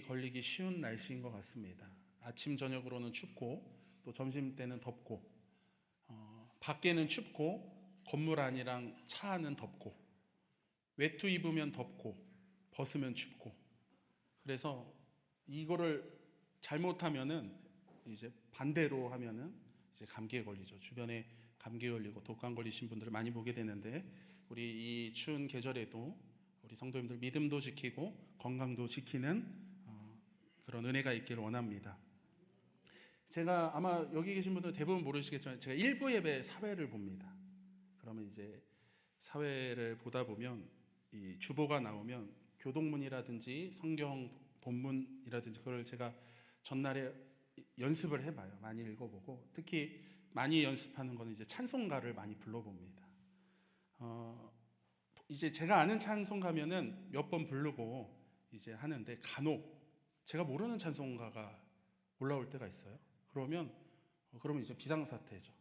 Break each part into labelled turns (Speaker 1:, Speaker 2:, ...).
Speaker 1: 걸리기 쉬운 날씨인 것 같습니다. 아침 저녁으로는 춥고 또 점심 때는 덥고 밖에는 춥고 건물 안이랑 차 안은 덥고 외투 입으면 덥고 벗으면 춥고 그래서 이거를 잘못하면은 이제 반대로 하면은 이제 감기에 걸리죠. 주변에 감기에 걸리고 독감 걸리신 분들을 많이 보게 되는데 우리 이 추운 계절에도 우리 성도님들 믿음도 지키고 건강도 지키는 그런 은혜가 있기를 원합니다. 제가 아마 여기 계신 분들 대부분 모르시겠지만 제가 일부 예배 사회를 봅니다. 그러면 이제 사회를 보다 보면 이 주보가 나오면 교동문이라든지 성경 본문이라든지 그걸 제가 전날에 연습을 해봐요. 많이 읽어보고 특히 많이 연습하는 거는 이제 찬송가를 많이 불러봅니다. 이제 제가 아는 찬송가면은 몇 번 부르고 이제 하는데 간혹 제가 모르는 찬송가가 올라올 때가 있어요. 그러면 이제 비상사태죠.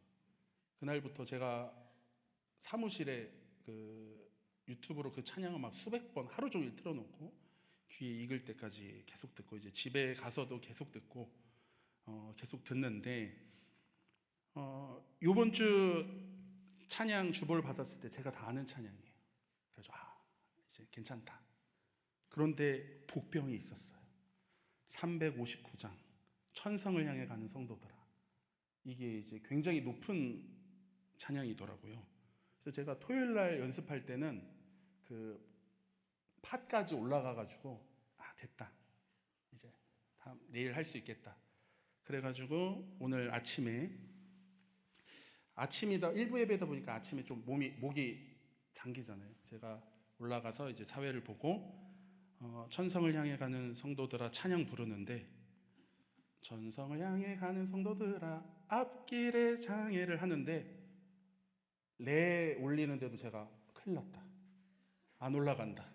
Speaker 1: 그날부터 제가 사무실에 그 유튜브로 그 찬양을 막 수백 번 하루 종일 틀어놓고 귀에 익을 때까지 계속 듣고 이제 집에 가서도 계속 듣고 계속 듣는데 요번 주 찬양 주보를 받았을 때 제가 다 아는 찬양이에요. 그래서 이제 괜찮다. 그런데 복병이 있었어요. 359장 천성을 향해 가는 성도들아. 이게 이제 굉장히 높은 찬양이더라고요. 그래서 제가 토요일 날 연습할 때는 그 팟까지 올라가 가지고 됐다. 이제 다음 내일 할 수 있겠다. 그래 가지고 오늘 아침이다 일부 예배다 보니까 아침에 좀 목이 잠기잖아요. 제가 올라가서 이제 사회를 보고 천성을 향해 가는 성도들아 찬양 부르는데 천성을 향해 가는 성도들아 앞길에 장애를 하는데 레 올리는데도 제가 큰일 났다. 안 올라간다.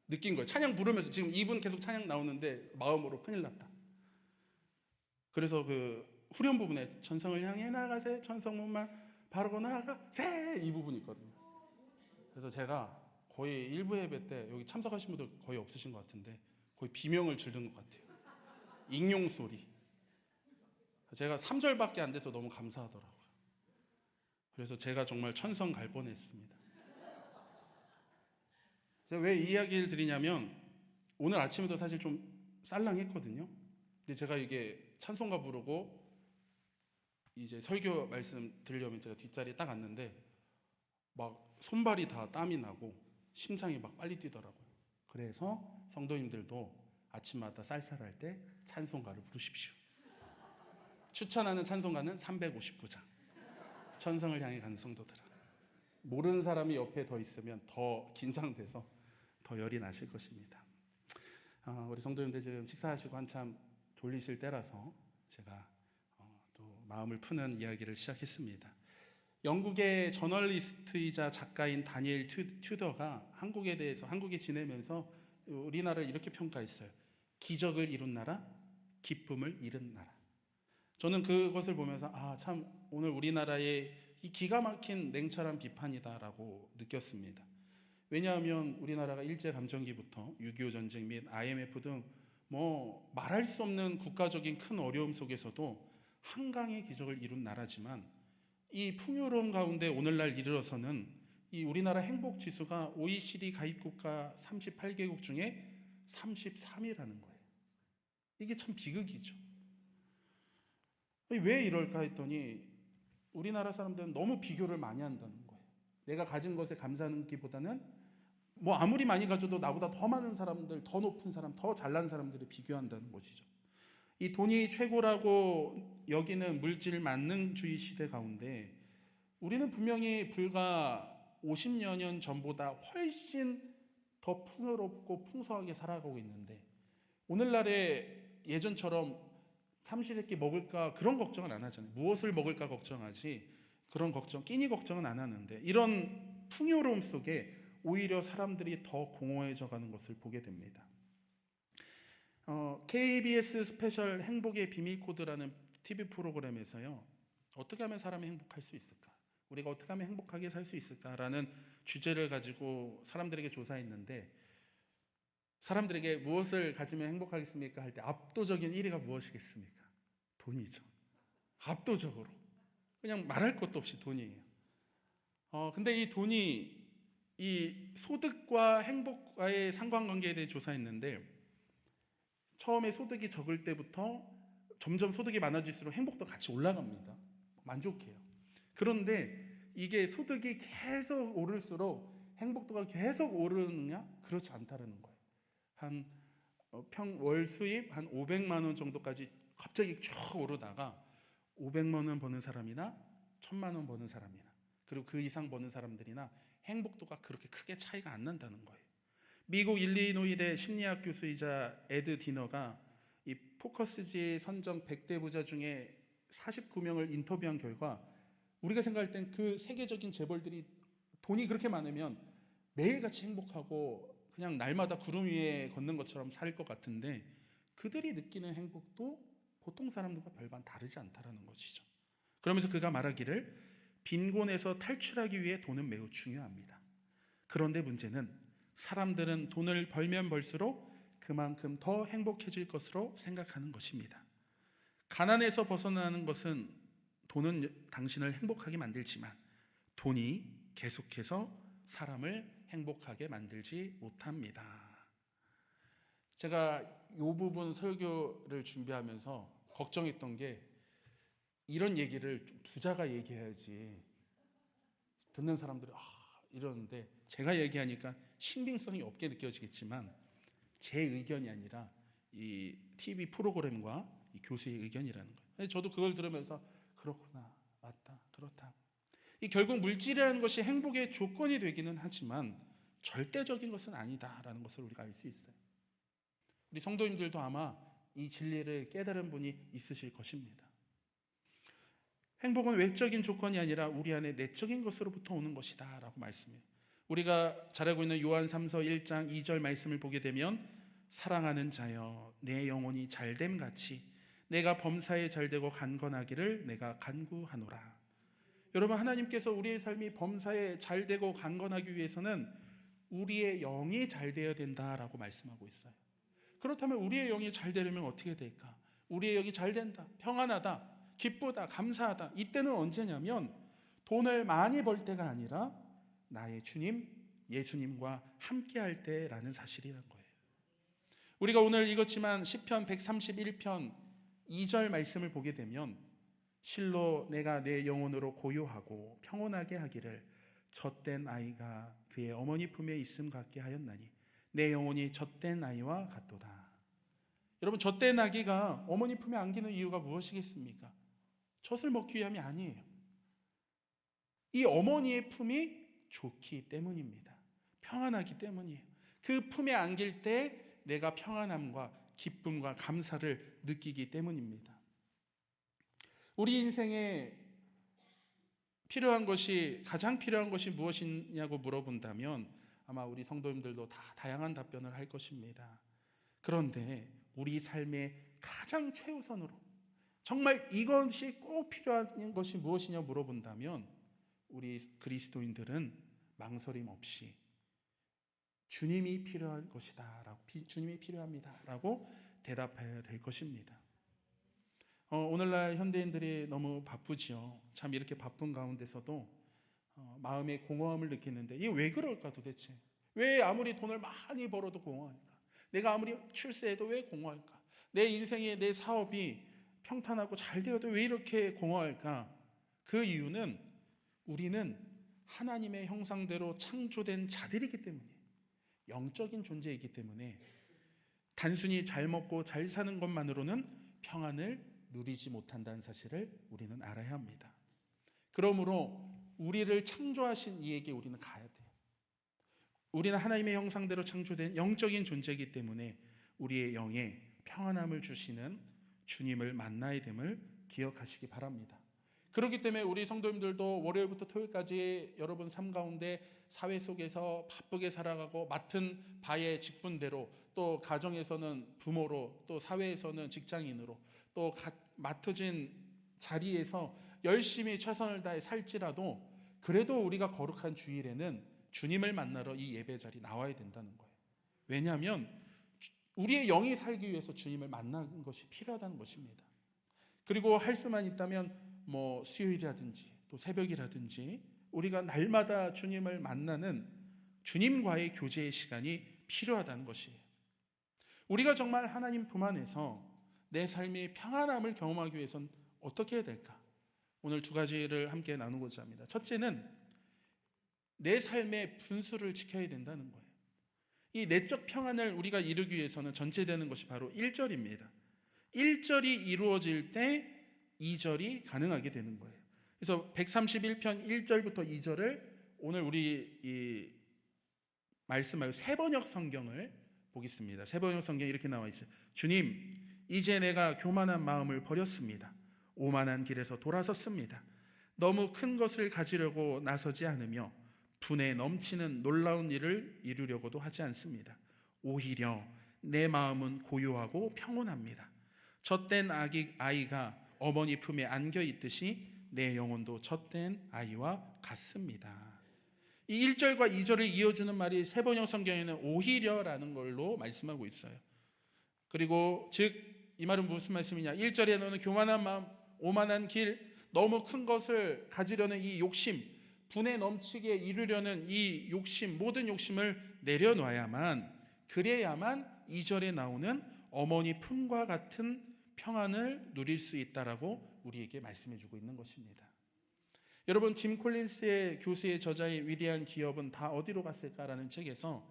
Speaker 1: 느낀 거예요. 찬양 부르면서 지금 2분 계속 찬양 나오는데 마음으로 큰일 났다. 그래서 그 후렴 부분에 천성을 향해 나가세 천성문만 바르고 나가세 이 부분이 있거든요. 그래서 제가 거의 일부 예배 때 여기 참석하신 분들 거의 없으신 것 같은데 거의 비명을 지르는 것 같아요. 익룡 소리. 제가 3절밖에 안 돼서 너무 감사하더라고요. 그래서 제가 정말 천성 갈 뻔했습니다. 제가 왜 이 이야기를 드리냐면 오늘 아침에도 사실 좀 쌀랑했거든요. 근데 제가 이게 찬송가 부르고 이제 설교 말씀 들으려면 제가 뒷자리에 딱 앉는데 막 손발이 다 땀이 나고 심장이 막 빨리 뛰더라고요. 그래서 성도님들도 아침마다 쌀쌀할 때 찬송가를 부르십시오. 추천하는 찬송가는 359장 천성을 향해 가는 성도들아. 모르는 사람이 옆에 더 있으면 더 긴장돼서 더 열이 나실 것입니다. 우리 성도님들 지금 식사하시고 한참 졸리실 때라서 제가 또 마음을 푸는 이야기를 시작했습니다. 영국의 저널리스트이자 작가인 다니엘 튜더가 한국에 지내면서 우리나라를 이렇게 평가했어요. 기적을 이룬 나라, 기쁨을 잃은 나라. 저는 그것을 보면서 참 오늘 우리나라의 이 기가 막힌 냉철한 비판이다라고 느꼈습니다. 왜냐하면 우리나라가 일제감정기부터 6.25 전쟁 및 IMF 등 말할 수 없는 국가적인 큰 어려움 속에서도 한강의 기적을 이룬 나라지만 이 풍요로움 가운데 오늘날 이르러서는 이 우리나라 행복 지수가 OECD 가입국가 38개국 중에 33위라는 거예요. 이게 참 비극이죠. 왜 이럴까 했더니 우리나라 사람들은 너무 비교를 많이 한다는 거예요. 내가 가진 것에 감사하기보다는 아무리 많이 가져도 나보다 더 많은 사람들, 더 높은 사람, 더 잘난 사람들을 비교한다는 것이죠. 이 돈이 최고라고 여기는 물질 만능주의 시대 가운데 우리는 분명히 불과 50여 년 전보다 훨씬 더 풍요롭고 풍성하게 살아가고 있는데 오늘날에 예전처럼 삼시세끼 먹을까 그런 걱정은 안 하잖아요. 무엇을 먹을까 걱정하지 그런 끼니 걱정은 안 하는데 이런 풍요로움 속에 오히려 사람들이 더 공허해져 가는 것을 보게 됩니다. KBS 스페셜 행복의 비밀 코드라는 TV 프로그램에서요. 어떻게 하면 사람이 행복할 수 있을까? 우리가 어떻게 하면 행복하게 살 수 있을까라는 주제를 가지고 사람들에게 조사했는데 사람들에게 무엇을 가지면 행복하겠습니까? 할 때 압도적인 1위가 무엇이겠습니까? 돈이죠. 압도적으로. 그냥 말할 것도 없이 돈이에요. 근데 이 돈이 이 소득과 행복과의 상관관계에 대해 조사했는데, 처음에 소득이 적을 때부터 점점 소득이 많아질수록 행복도 같이 올라갑니다. 만족해요. 그런데 이게 소득이 계속 오를수록 행복도가 계속 오르느냐? 그렇지 않다는 거예요. 월 수입 한 500만 원 정도까지 갑자기 쭉 오르다가 500만 원 버는 사람이나 1000만 원 버는 사람이나 그리고 그 이상 버는 사람들이나 행복도가 그렇게 크게 차이가 안 난다는 거예요. 미국 일리노이대 심리학 교수이자 에드 디너가 이 포커스지 선정 100대 부자 중에 49명을 인터뷰한 결과, 우리가 생각할 땐 그 세계적인 재벌들이 돈이 그렇게 많으면 매일같이 행복하고 그냥 날마다 구름 위에 걷는 것처럼 살 것 같은데, 그들이 느끼는 행복도 보통 사람들과 별반 다르지 않다라는 것이죠. 그러면서 그가 말하기를, 빈곤에서 탈출하기 위해 돈은 매우 중요합니다. 그런데 문제는 사람들은 돈을 벌면 벌수록 그만큼 더 행복해질 것으로 생각하는 것입니다. 가난에서 벗어나는 것은, 돈은 당신을 행복하게 만들지만 돈이 계속해서 사람을 행복하게 만들지 못합니다. 제가 이 부분 설교를 준비하면서 걱정했던 게, 이런 얘기를 좀 부자가 얘기해야지 듣는 사람들이 이러는데, 제가 얘기하니까 신빙성이 없게 느껴지겠지만 제 의견이 아니라 이 TV 프로그램과 이 교수의 의견이라는 거예요. 저도 그걸 들으면서 그렇구나, 맞다, 그렇다. 이 결국 물질이라는 것이 행복의 조건이 되기는 하지만 절대적인 것은 아니다라는 것을 우리가 알 수 있어요. 우리 성도님들도 아마 이 진리를 깨달은 분이 있으실 것입니다. 행복은 외적인 조건이 아니라 우리 안에 내적인 것으로부터 오는 것이다 라고 말씀해요. 우리가 잘 알고 있는 요한 3서 1장 2절 말씀을 보게 되면, 사랑하는 자여 내 영혼이 잘됨 같이 내가 범사에 잘되고 강건하기를 내가 간구하노라. 여러분, 하나님께서 우리의 삶이 범사에 잘되고 강건하기 위해서는 우리의 영이 잘되어야 된다라고 말씀하고 있어요. 그렇다면 우리의 영이 잘되려면 어떻게 될까? 우리의 영이 잘된다, 평안하다, 기쁘다, 감사하다. 이때는 언제냐면 돈을 많이 벌 때가 아니라 나의 주님 예수님과 함께 할 때라는 사실이란 거예요. 우리가 오늘 읽었지만 시편 131편 2절 말씀을 보게 되면, 실로 내가 내 영혼으로 고요하고 평온하게 하기를 젖된 아이가 그의 어머니 품에 있음 같게 하였나니 내 영혼이 젖된 아이와 같도다. 여러분, 젖된 아기가 어머니 품에 안기는 이유가 무엇이겠습니까? 젖을 먹기 위함이 아니에요. 이 어머니의 품이 좋기 때문입니다. 평안하기 때문이에요. 그 품에 안길 때 내가 평안함과 기쁨과 감사를 느끼기 때문입니다. 우리 인생에 가장 필요한 것이 무엇이냐고 물어본다면 아마 우리 성도님들도 다 다양한 답변을 할 것입니다. 그런데 우리 삶의 가장 최우선으로 정말 이것이 꼭 필요한 것이 무엇이냐 물어본다면, 우리 그리스도인들은 망설임 없이 주님이 필요할 것이다, 주님이 필요합니다라고 대답해야 될 것입니다. 오늘날 현대인들이 너무 바쁘지요. 참 이렇게 바쁜 가운데서도 마음의 공허함을 느끼는데, 이게 왜 그럴까 도대체? 왜 아무리 돈을 많이 벌어도 공허할까? 내가 아무리 출세해도 왜 공허할까? 내 인생에 내 사업이 평탄하고 잘 되어도 왜 이렇게 공허할까? 그 이유는 우리는 하나님의 형상대로 창조된 자들이기 때문이에요. 영적인 존재이기 때문에 단순히 잘 먹고 잘 사는 것만으로는 평안을 누리지 못한다는 사실을 우리는 알아야 합니다. 그러므로 우리를 창조하신 이에게 우리는 가야 돼요. 우리는 하나님의 형상대로 창조된 영적인 존재이기 때문에 우리의 영에 평안함을 주시는 주님을 만나야 됨을 기억하시기 바랍니다. 그렇기 때문에 우리 성도님들도 월요일부터 토요일까지 여러분 삶 가운데 사회 속에서 바쁘게 살아가고, 맡은 바의 직분대로, 또 가정에서는 부모로, 또 사회에서는 직장인으로, 또 맡아진 자리에서 열심히 최선을 다해 살지라도, 그래도 우리가 거룩한 주일에는 주님을 만나러 이 예배 자리 나와야 된다는 거예요. 왜냐하면 우리의 영이 살기 위해서 주님을 만나는 것이 필요하다는 것입니다. 그리고 할 수만 있다면 수요일이라든지 또 새벽이라든지 우리가 날마다 주님을 만나는 주님과의 교제의 시간이 필요하다는 것이에요. 우리가 정말 하나님 품 안에서 내 삶의 평안함을 경험하기 위해서는 어떻게 해야 될까? 오늘 두 가지를 함께 나누고자 합니다. 첫째는 내 삶의 분수를 지켜야 된다는 거예요. 이 내적 평안을 우리가 이루기 위해서는 전제되는 것이 바로 1절입니다. 1절이 이루어질 때 2절이 가능하게 되는 거예요. 그래서 131편 1절부터 2절을 오늘 우리 이 말씀하고 새번역 성경을 보겠습니다. 새번역 성경에 이렇게 나와 있어요. 주님, 이제 내가 교만한 마음을 버렸습니다. 오만한 길에서 돌아섰습니다. 너무 큰 것을 가지려고 나서지 않으며 분에 넘치는 놀라운 일을 이루려고도 하지 않습니다. 오히려 내 마음은 고요하고 평온합니다. 젖된 아이가 어머니 품에 안겨 있듯이 내 영혼도 젖된 아이와 같습니다. 이 1절과 2절을 이어주는 말이 새번역 성경에는 오히려라는 걸로 말씀하고 있어요. 그리고 즉 이 말은 무슨 말씀이냐? 1절에 너는 교만한 마음, 오만한 길, 너무 큰 것을 가지려는 이 욕심, 분에 넘치게 이루려는 이 욕심, 모든 욕심을 내려놔야만, 그래야만 2절에 나오는 어머니 품과 같은 평안을 누릴 수 있다라고 우리에게 말씀해 주고 있는 것입니다. 여러분, 짐 콜린스의 교수의 저자의 위대한 기업은 다 어디로 갔을까라는 책에서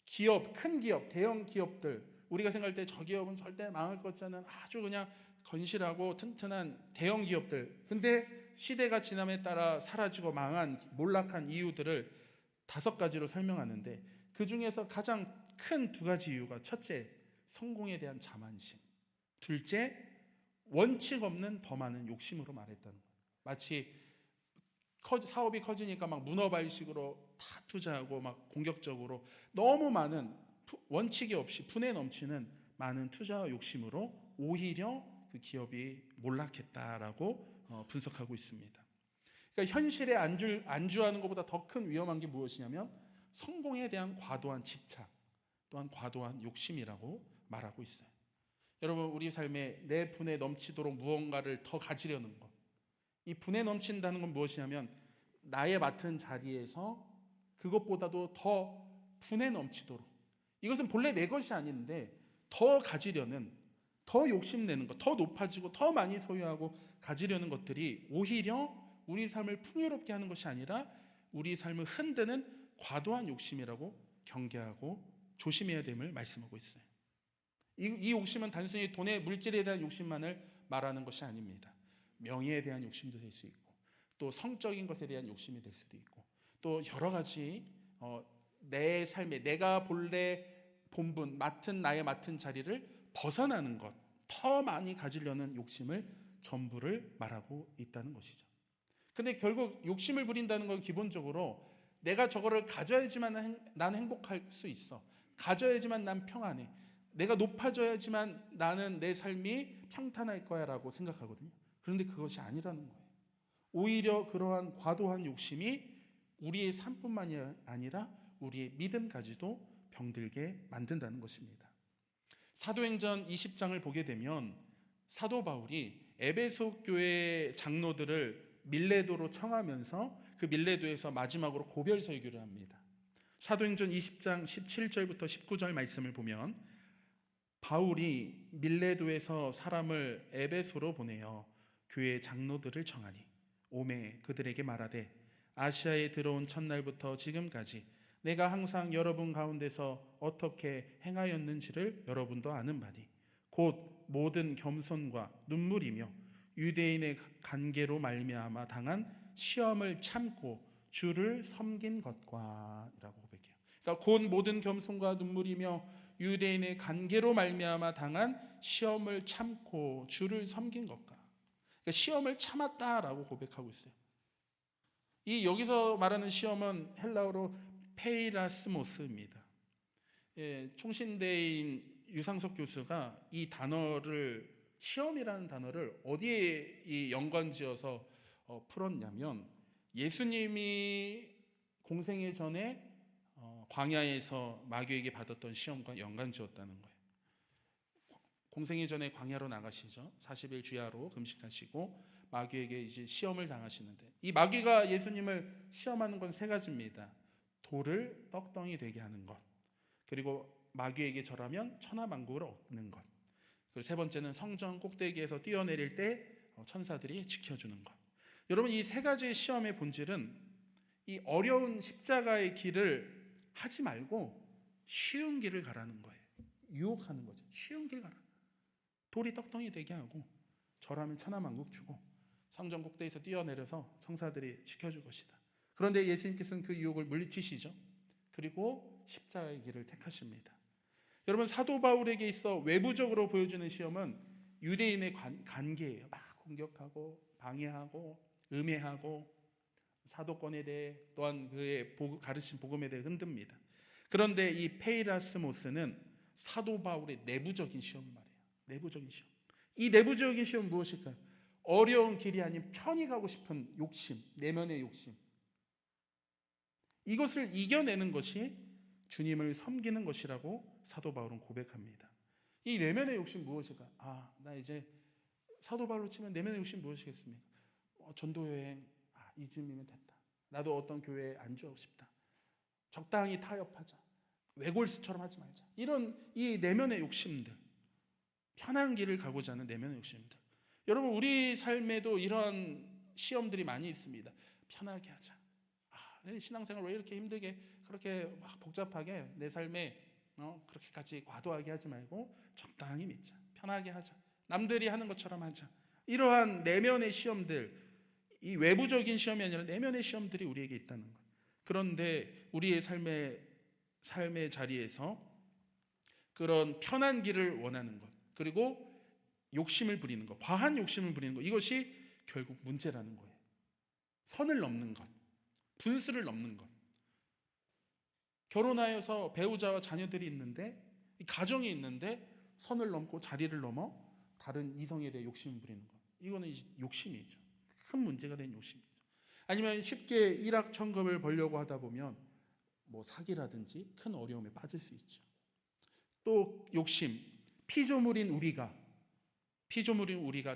Speaker 1: 기업, 큰 기업, 대형 기업들, 우리가 생각할 때 저 기업은 절대 망할 것 같지 않은 아주 그냥 건실하고 튼튼한 대형 기업들, 근데 시대가 지남에 따라 사라지고 망한, 몰락한 이유들을 5가지로 설명하는데 그 중에서 가장 큰 2가지 이유가, 첫째, 성공에 대한 자만심, 둘째, 원칙 없는 더 많은 욕심으로 말했다는 거예요. 마치 사업이 커지니까 막 문어발식으로 다 투자하고 막 공격적으로 너무 많은, 원칙이 없이 분에 넘치는 많은 투자와 욕심으로 오히려 그 기업이 몰락했다라고 분석하고 있습니다. 그러니까 현실에 안주하는 것보다 더 큰 위험한 게 무엇이냐면 성공에 대한 과도한 집착, 또한 과도한 욕심이라고 말하고 있어요. 여러분, 우리 삶에 내 분에 넘치도록 무언가를 더 가지려는 것, 이 분에 넘친다는 건 무엇이냐면 나의 맡은 자리에서 그것보다도 더 분에 넘치도록, 이것은 본래 내 것이 아닌데 더 가지려는, 더 욕심내는 것, 더 높아지고 더 많이 소유하고 가지려는 것들이 오히려 우리 삶을 풍요롭게 하는 것이 아니라 우리 삶을 흔드는 과도한 욕심이라고 경계하고 조심해야 됨을 말씀하고 있어요. 이 욕심은 단순히 돈의 물질에 대한 욕심만을 말하는 것이 아닙니다. 명예에 대한 욕심도 될 수 있고, 또 성적인 것에 대한 욕심이 될 수도 있고, 또 여러 가지 내 삶에 내가 본래 본분, 나의 맡은 자리를 벗어나는 것, 더 많이 가지려는 욕심을 전부를 말하고 있다는 것이죠. 근데 결국 욕심을 부린다는 건 기본적으로 내가 저거를 가져야지만 나는 행복할 수 있어, 가져야지만 난 평안해, 내가 높아져야지만 나는 내 삶이 평탄할 거야 라고 생각하거든요. 그런데 그것이 아니라는 거예요. 오히려 그러한 과도한 욕심이 우리의 삶뿐만이 아니라 우리의 믿음까지도 병들게 만든다는 것입니다. 사도행전 20장을 보게 되면 사도 바울이 에베소 교회 장로들을 밀레도로 청하면서 그 밀레도에서 마지막으로 고별 설교를 합니다. 사도행전 20장 17절부터 19절 말씀을 보면 바울이 밀레도에서 사람을 에베소로 보내어 교회 장로들을 청하니 오매 그들에게 말하되 아시아에 들어온 첫날부터 지금까지 내가 항상 여러분 가운데서 어떻게 행하였는지를 여러분도 아는 바니 곧 모든 겸손과 눈물이며 유대인의 관계로 말미암아 당한 시험을 참고 주를 섬긴 것과 라고 고백해요. 그러니까 곧 모든 겸손과 눈물이며 유대인의 관계로 말미암아 당한 시험을 참고 주를 섬긴 것과, 그러니까 시험을 참았다라고 고백하고 있어요. 이 여기서 말하는 시험은 헬라어로 페이라스모스입니다. 총신대인 유상석 교수가 이 단어를, 시험이라는 단어를 어디에 이 연관지어서 풀었냐면 예수님이 공생애 전에 광야에서 마귀에게 받았던 시험과 연관지었다는 거예요. 공생이 전에 광야로 나가시죠. 40일 주야로 금식하시고 마귀에게 이제 시험을 당하시는데, 이 마귀가 예수님을 시험하는 건 세 가지입니다. 돌을 떡덩이 되게 하는 것, 그리고 마귀에게 절하면 천하만국을 얻는 것, 그리고 세 번째는 성전 꼭대기에서 뛰어내릴 때 천사들이 지켜주는 것. 여러분, 이 세 가지의 시험의 본질은 이 어려운 십자가의 길을 하지 말고 쉬운 길을 가라는 거예요. 유혹하는 거죠. 쉬운 길 가라. 돌이 떡덩이 되게 하고 절하면 천하만국 주고 성전 꼭대기에서 뛰어내려서 천사들이 지켜줄 것이다. 그런데 예수님께서는 그 유혹을 물리치시죠. 그리고 십자가의 길을 택하십니다. 여러분, 사도 바울에게 있어 외부적으로 보여주는 시험은 유대인의 관계예요. 막 공격하고 방해하고 음해하고 사도권에 대해 또한 그의 가르친 복음에 대해 흔듭니다. 그런데 이 페이라스모스는 사도 바울의 내부적인 시험 말이에요. 내부적인 시험. 이 내부적인 시험 무엇일까요? 어려운 길이 아닌 편히 가고 싶은 욕심, 내면의 욕심. 이것을 이겨내는 것이 주님을 섬기는 것이라고 사도 바울은 고백합니다. 이 내면의 욕심 무엇일까? 나 이제 사도 바울로 치면 내면의 욕심 무엇이겠습니까? 전도여행 이쯤이면 됐다. 나도 어떤 교회에 앉아 싶다. 적당히 타협하자. 외골수처럼 하지 말자. 이런 이 내면의 욕심들, 편한 길을 가고자 하는 내면의 욕심들. 여러분, 우리 삶에도 이런 시험들이 많이 있습니다. 편하게 하자. 신앙생활 왜 이렇게 힘들게 그렇게 막 복잡하게 내 삶에 그렇게까지 과도하게 하지 말고 적당히 믿자. 편하게 하자. 남들이 하는 것처럼 하자. 이러한 내면의 시험들, 이 외부적인 시험이 아니라 내면의 시험들이 우리에게 있다는 거예요. 그런데 우리의 삶의 자리에서 그런 편한 길을 원하는 것, 그리고 욕심을 부리는 것, 과한 욕심을 부리는 것, 이것이 결국 문제라는 거예요. 선을 넘는 것, 분수를 넘는 것. 결혼하여서 배우자와 자녀들이 있는데, 가정이 있는데 선을 넘고 자리를 넘어 다른 이성에 대해 욕심을 부리는 것. 이거는 욕심이죠. 큰 문제가 된 욕심이죠. 아니면 쉽게 일확천금을 벌려고 하다 보면 사기라든지 큰 어려움에 빠질 수 있죠. 또 욕심, 피조물인 우리가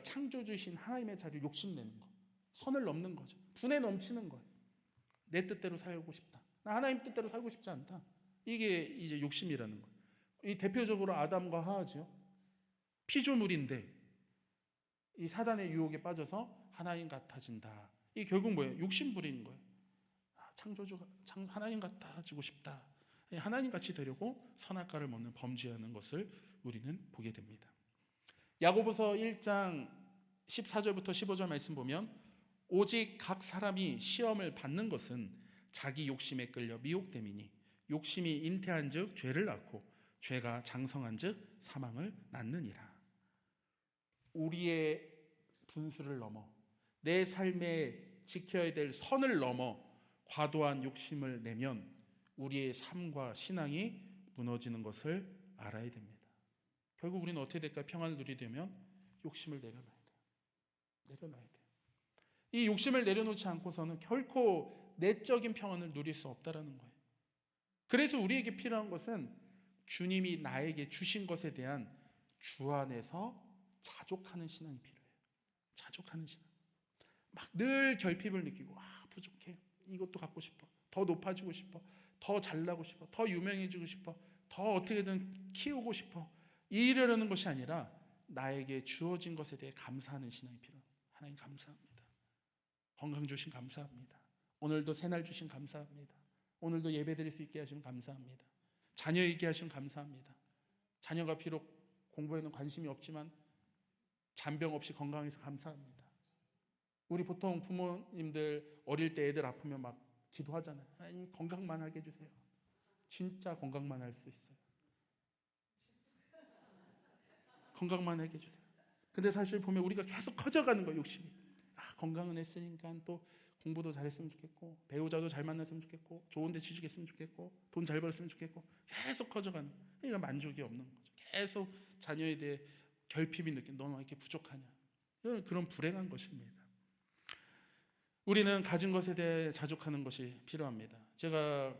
Speaker 1: 창조주신 하나님의 자리를 욕심내는 것, 선을 넘는 거죠. 분에 넘치는 거예요. 내 뜻대로 살고 싶다. 나 하나님 뜻대로 살고 싶지 않다. 이게 이제 욕심이라는 거예요. 이 대표적으로 아담과 하와죠. 피조물인데 이 사단의 유혹에 빠져서 하나님 같아진다. 이 결국 뭐예요? 욕심 부리는 거예요. 창조주가 하나님 같아지고 싶다. 하나님 같이 되려고 선악과를 먹는 범죄하는 것을 우리는 보게 됩니다. 야고보서 1장 14절부터 15절 말씀 보면, 오직 각 사람이 시험을 받는 것은 자기 욕심에 끌려 미혹됨이니 욕심이 잉태한즉 죄를 낳고 죄가 장성한즉 사망을 낳느니라. 우리의 분수를 넘어 내 삶에 지켜야 될 선을 넘어 과도한 욕심을 내면 우리의 삶과 신앙이 무너지는 것을 알아야 됩니다. 결국 우리는 어떻게 될까? 평안을 누리려면 욕심을 내려놔야 돼요. 이 욕심을 내려놓지 않고서는 결코 내적인 평안을 누릴 수 없다라는 거예요. 그래서 우리에게 필요한 것은 주님이 나에게 주신 것에 대한 주 안에서 자족하는 신앙이 필요해요. 자족하는 신앙. 막 늘 결핍을 느끼고 부족해. 이것도 갖고 싶어. 더 높아지고 싶어. 더 잘나고 싶어. 더 유명해지고 싶어. 더 어떻게든 키우고 싶어. 이러려는 것이 아니라 나에게 주어진 것에 대해 감사하는 신앙이 필요해요. 하나님 감사합니다. 건강 주신 감사합니다. 오늘도 새날 주신 감사합니다. 오늘도 예배 드릴 수 있게 하시면 감사합니다. 자녀 있게 하시면 감사합니다. 자녀가 비록 공부에는 관심이 없지만 잔병 없이 건강해서 감사합니다. 우리 보통 부모님들 어릴 때 애들 아프면 막 기도하잖아요. 하나님 건강만 하게 해주세요. 진짜 건강만 할 수 있어요. 건강만 하게 해주세요. 근데 사실 보면 우리가 계속 커져가는 거예요. 욕심이. 건강은 했으니까 또 공부도 잘했으면 좋겠고, 배우자도 잘 만났으면 좋겠고, 좋은 데 취직했으면 좋겠고, 돈 잘 벌었으면 좋겠고, 계속 커져가는. 그러니까 만족이 없는 거죠. 계속 자녀에 대해 결핍이 느낀, 너는 왜 이렇게 부족하냐. 그런 불행한 것입니다. 우리는 가진 것에 대해 자족하는 것이 필요합니다. 제가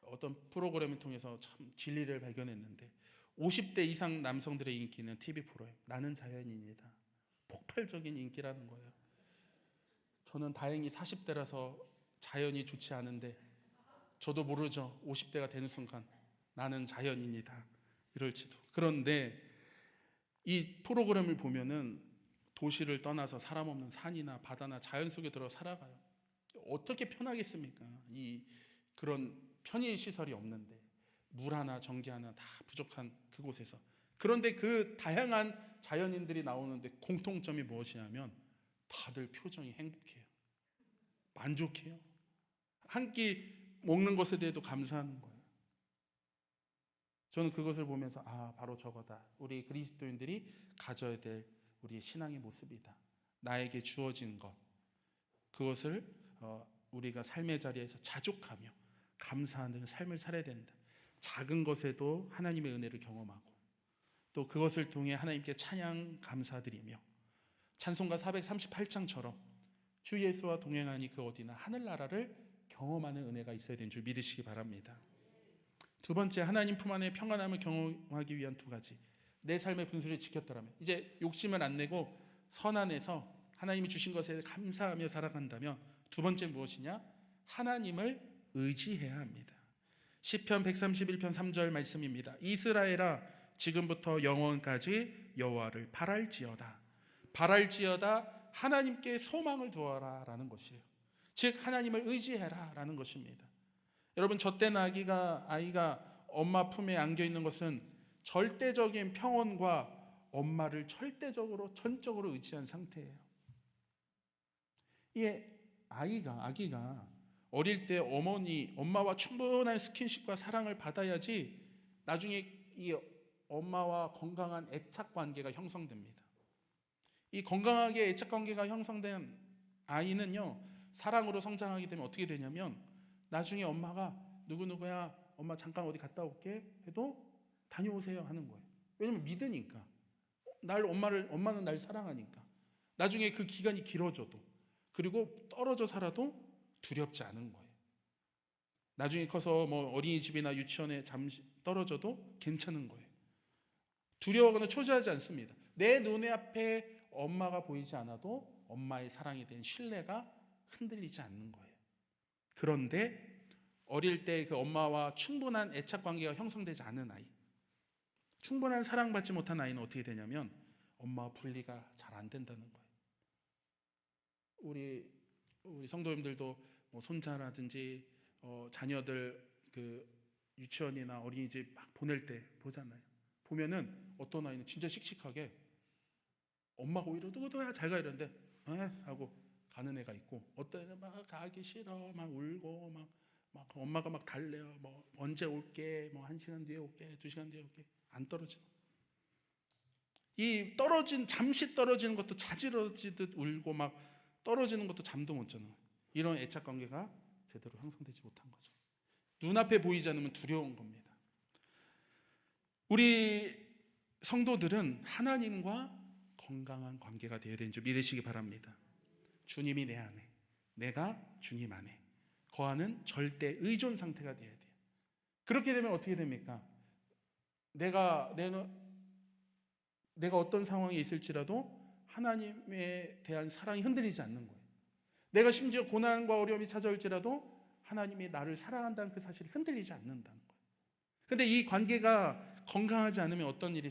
Speaker 1: 어떤 프로그램을 통해서 참 진리를 발견했는데, 50대 이상 남성들의 인기는 TV 프로에 나는 자연인이다. 폭발적인 인기라는 거예요. 저는 다행히 40대라서 자연이 좋지 않은데 저도 모르죠. 50대가 되는 순간 나는 자연인이다 이럴지도. 그런데 이 프로그램을 보면은 도시를 떠나서 사람 없는 산이나 바다나 자연 속에 들어 살아가요. 어떻게 편하겠습니까? 그런 편의 시설이 없는데 물 하나 전기 하나 다 부족한 그곳에서. 그런데 그 다양한 자연인들이 나오는데 공통점이 무엇이냐면 다들 표정이 행복해요. 만족해요. 한 끼 먹는 것에 대해도 감사하는 거예요. 저는 그것을 보면서 바로 저거다. 우리 그리스도인들이 가져야 될 우리의 신앙의 모습이다. 나에게 주어진 것, 그것을 우리가 삶의 자리에서 자족하며 감사하는 삶을 살아야 된다. 작은 것에도 하나님의 은혜를 경험하고 또 그것을 통해 하나님께 찬양 감사드리며 찬송가 438장처럼 주 예수와 동행하니 그 어디나 하늘나라를 경험하는 은혜가 있어야 되는 줄 믿으시기 바랍니다. 두 번째, 하나님 품 안에 평안함을 경험하기 위한 두 가지. 내 삶의 분수를 지켰더라면, 이제 욕심을 안 내고 선 안에서 하나님이 주신 것에 감사하며 살아간다면 두 번째 무엇이냐? 하나님을 의지해야 합니다. 시편 131편 3절 말씀입니다. 이스라엘아 지금부터 영원까지 여호와를 바랄지어다. 바랄지어다 하나님께 소망을 두어라 라는 것이에요. 즉 하나님을 의지해라 라는 것입니다. 여러분, 젖된 아이가 엄마 품에 안겨 있는 것은 절대적인 평온과 엄마를 절대적으로 전적으로 의지한 상태예요. 이 아기가 어릴 때 엄마와 충분한 스킨십과 사랑을 받아야지 나중에 이 엄마와 건강한 애착 관계가 형성됩니다. 이 건강하게 애착 관계가 형성된 아이는요, 사랑으로 성장하게 되면 어떻게 되냐면 나중에 엄마가 누구누구야 엄마 잠깐 어디 갔다 올게 해도 다녀오세요 하는 거예요. 왜냐면 믿으니까. 엄마는 날 사랑하니까. 나중에 그 기간이 길어져도, 그리고 떨어져 살아도 두렵지 않은 거예요. 나중에 커서 어린이집이나 유치원에 잠시 떨어져도 괜찮은 거예요. 두려워하거나 초조하지 않습니다. 내 눈에 앞에 엄마가 보이지 않아도 엄마의 사랑에 대한 신뢰가 흔들리지 않는 거예요. 그런데 어릴 때 그 엄마와 충분한 애착 관계가 형성되지 않은 아이, 충분한 사랑받지 못한 아이는 어떻게 되냐면 엄마와 분리가 잘 안 된다는 거예요. 우리 성도님들도 손자라든지 자녀들 그 유치원이나 어린이집 막 보낼 때 보잖아요. 보면은 어떤 아이는 진짜 씩씩하게 엄마가 오히려 누구도야 잘가 이러는데 하고 가는 애가 있고, 어떤 애는 막 가기 싫어 막 울고 막 엄마가 막 달래요. 언제 올게, 1시간 뒤에 올게, 2시간 뒤에 올게. 안 떨어져. 이 잠시 떨어지는 것도 자지러지듯 울고 막 떨어지는 것도 잠도 못 자는, 이런 애착 관계가 제대로 형성되지 못한 거죠. 눈앞에 보이지 않으면 두려운 겁니다. 우리 성도들은 하나님과 건강한 관계가 되어야 되는 줄 믿으시기 바랍니다. 주님이 내 안에, 내가 주님 안에 거하는 절대 의존 상태가 되어야 돼요. 그렇게 되면 어떻게 됩니까? 내가 어떤 상황에 있을지라도 하나님에 대한 사랑이 흔들리지 않는 거예요. 내가 심지어 고난과 어려움이 찾아올지라도 하나님이 나를 사랑한다는 그 사실이 흔들리지 않는다는 거예요. 그런데 이 관계가 건강하지 않으면 어떤 일이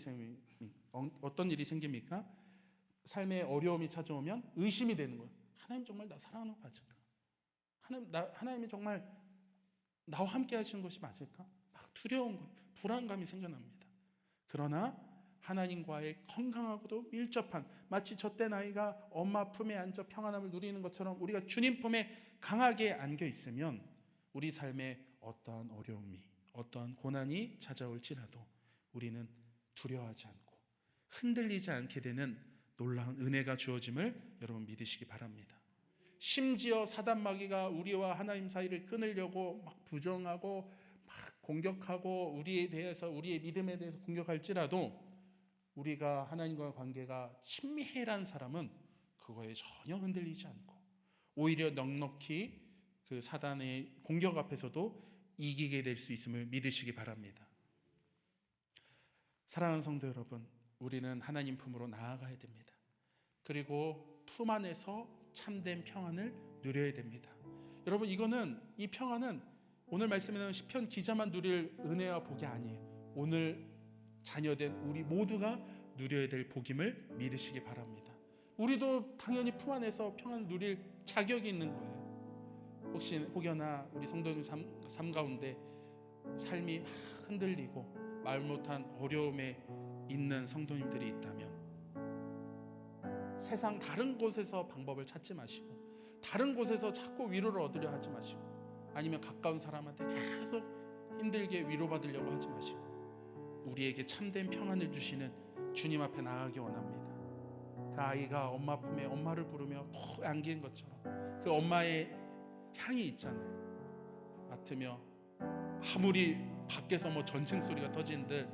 Speaker 1: 생깁니까? 삶의 어려움이 찾아오면 의심이 되는 거예요. 하나님 정말 나 사랑하는 거 맞을까? 하나님이 정말 나와 함께 하시는 것이 맞을까? 막 두려운 거예요. 불안감이 생겨납니다. 그러나 하나님과의 건강하고도 밀접한, 마치 젖된 아이가 엄마 품에 앉아 평안함을 누리는 것처럼 우리가 주님 품에 강하게 안겨 있으면 우리 삶에 어떠한 어려움이, 어떠한 고난이 찾아올지라도 우리는 두려워하지 않고 흔들리지 않게 되는 놀라운 은혜가 주어짐을 여러분 믿으시기 바랍니다. 심지어 사단 마귀가 우리와 하나님 사이를 끊으려고 막 부정하고 막 공격하고 우리의 믿음에 대해서 공격할지라도 우리가 하나님과의 관계가 친밀한 사람은 그거에 전혀 흔들리지 않고 오히려 넉넉히 그 사단의 공격 앞에서도 이기게 될 수 있음을 믿으시기 바랍니다. 사랑하는 성도 여러분, 우리는 하나님 품으로 나아가야 됩니다. 그리고 품 안에서 참된 평안을 누려야 됩니다. 여러분, 이 평안은 오늘 말씀에는 시편 기자만 누릴 은혜와 복이 아니에요. 오늘 자녀된 우리 모두가 누려야 될 복임을 믿으시기 바랍니다. 우리도 당연히 품 안에서 평안을 누릴 자격이 있는 거예요. 혹여나 우리 성도님 삶 가운데 삶이 막 흔들리고 말 못한 어려움에 있는 성도님들이 있다면 세상 다른 곳에서 방법을 찾지 마시고, 다른 곳에서 자꾸 위로를 얻으려 하지 마시고, 아니면 가까운 사람한테 계속 힘들게 위로받으려고 하지 마시고, 우리에게 참된 평안을 주시는 주님 앞에 나아가기 원합니다. 그 아이가 엄마 품에 엄마를 부르며 푹 안긴 것처럼 그 엄마의 향이 있잖아요. 맡으며 아무리 밖에서 전쟁 소리가 터진들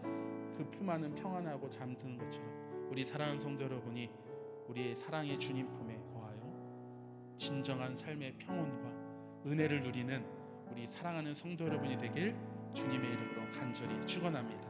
Speaker 1: 그 품 안은 평안하고 잠드는 것처럼 우리 사랑하는 성도 여러분이 우리의 사랑의 주님 품에 거하여 진정한 삶의 평온과 은혜를 누리는 우리 사랑하는 성도 여러분이 되길 주님의 이름으로 간절히 축원합니다.